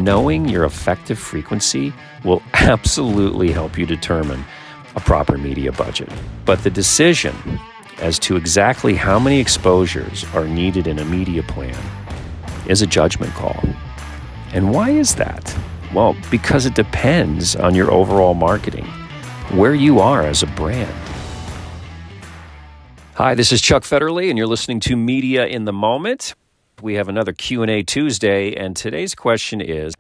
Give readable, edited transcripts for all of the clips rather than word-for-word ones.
knowing your effective frequency will absolutely help you determine a proper media budget. But the decision as to exactly how many exposures are needed in a media plan is a judgment call. And why is that? Well, because it depends on your overall marketing, where you are as a brand. Hi, this is Chuck Fetterly, and you're listening to Media in the Moment. We have another Q&A Tuesday, and today's question is,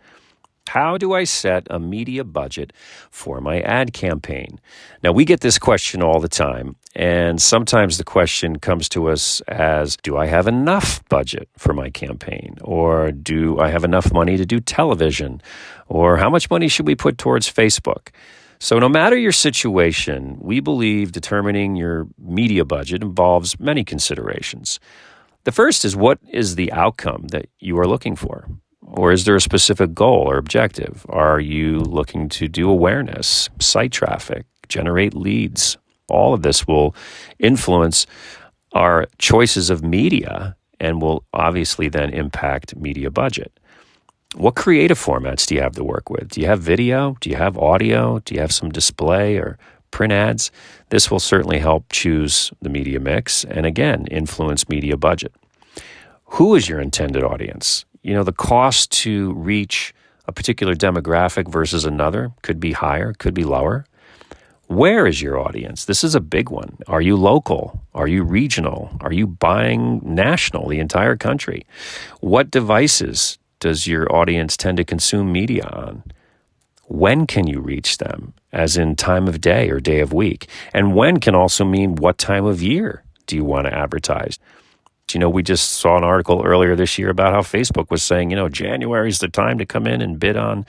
how do I set a media budget for my ad campaign? Now, we get this question all the time, and sometimes the question comes to us as, do I have enough budget for my campaign? Or do I have enough money to do television? Or how much money should we put towards Facebook? So no matter your situation, we believe determining your media budget involves many considerations. The first is, what is the outcome that you are looking for? Or is there a specific goal or objective? Are you looking to do awareness, site traffic, generate leads? All of this will influence our choices of media and will obviously then impact media budget. What creative formats do you have to work with? Do you have video? Do you have audio? Do you have some display or print ads? This will certainly help choose the media mix and, again, influence media budget. Who is your intended audience? You know, the cost to reach a particular demographic versus another could be higher, could be lower. Where is your audience? This is a big one. Are you local? Are you regional? Are you buying national, the entire country? What devices does your audience tend to consume media on? When can you reach them, as in time of day or day of week? And when can also mean what time of year do you want to advertise? You know, we just saw an article earlier this year about how Facebook was saying, January is the time to come in and bid on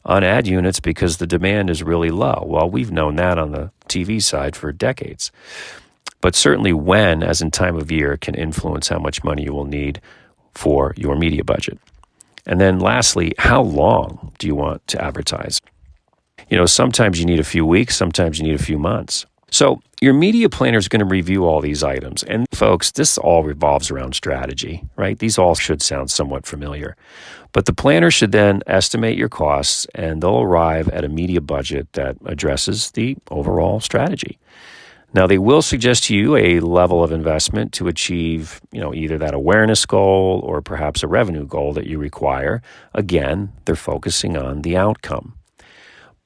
ad units because the demand is really low. Well, we've known that on the TV side for decades. But certainly when, as in time of year, can influence how much money you will need for your media budget. And then lastly, how long do you want to advertise? Sometimes you need a few weeks, sometimes you need a few months. So your media planner is going to review all these items. And folks, this all revolves around strategy, right? These all should sound somewhat familiar. But the planner should then estimate your costs, and they'll arrive at a media budget that addresses the overall strategy. Now, they will suggest to you a level of investment to achieve, either that awareness goal or perhaps a revenue goal that you require. Again, they're focusing on the outcome.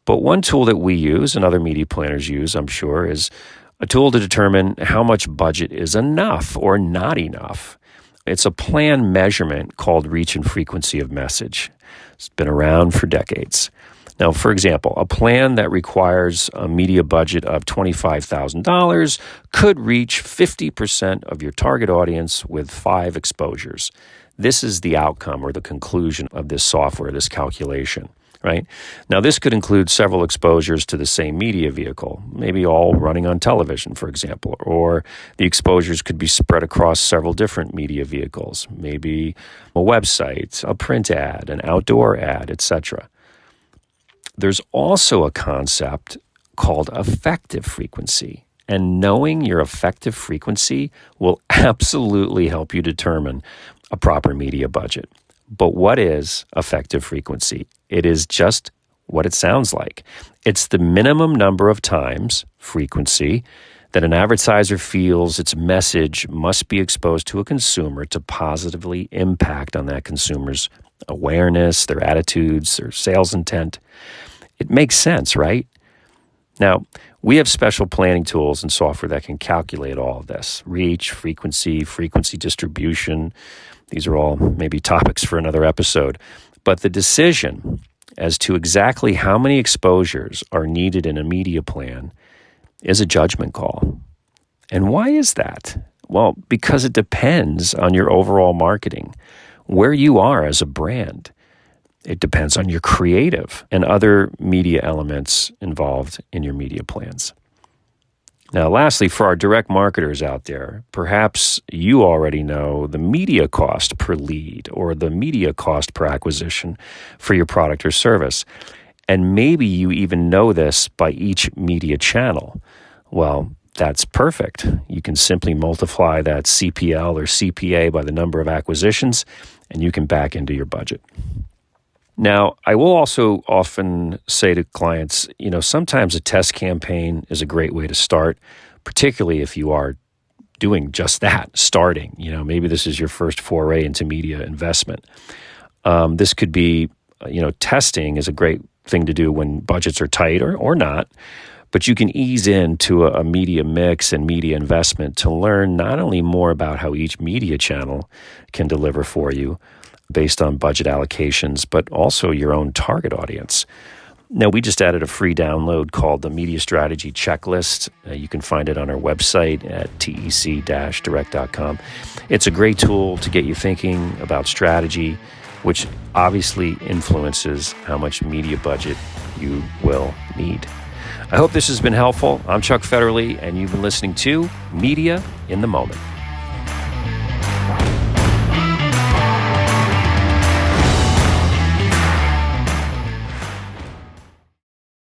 But one tool that we use and other media planners use, I'm sure, is a tool to determine how much budget is enough or not enough. It's a plan measurement called reach and frequency of message. It's been around for decades. Now, for example, a plan that requires a media budget of $25,000 could reach 50% of your target audience with 5 exposures. This is the outcome or the conclusion of this software, this calculation, right? Now, this could include several exposures to the same media vehicle, maybe all running on television, for example, or the exposures could be spread across several different media vehicles, maybe a website, a print ad, an outdoor ad, etc. There's also a concept called effective frequency, and knowing your effective frequency will absolutely help you determine a proper media budget. But what is effective frequency? It is just what it sounds like. It's the minimum number of times, frequency, that an advertiser feels its message must be exposed to a consumer to positively impact on that consumer's awareness, their attitudes, their sales intent. It makes sense, right? Now, we have special planning tools and software that can calculate all of this. Reach, frequency distribution. These are all maybe topics for another episode. But the decision as to exactly how many exposures are needed in a media plan is a judgment call. And why is that? Well, because it depends on your overall marketing, where you are as a brand. It depends on your creative and other media elements involved in your media plans. Now, lastly, for our direct marketers out there, perhaps you already know the media cost per lead or the media cost per acquisition for your product or service. And maybe you even know this by each media channel. Well, that's perfect. You can simply multiply that CPL or CPA by the number of acquisitions, and you can back into your budget. Now, I will also often say to clients, sometimes a test campaign is a great way to start, particularly if you are doing just that, starting. Maybe this is your first foray into media investment. This could be, testing is a great thing to do when budgets are tight or not, but you can ease into a media mix and media investment to learn not only more about how each media channel can deliver for you based on budget allocations, but also your own target audience. Now, we just added a free download called the Media Strategy Checklist. You can find it on our website at tec-direct.com. It's a great tool to get you thinking about strategy, which obviously influences how much media budget you will need. I hope this has been helpful. I'm Chuck Fetterly, and you've been listening to Media in the Moment.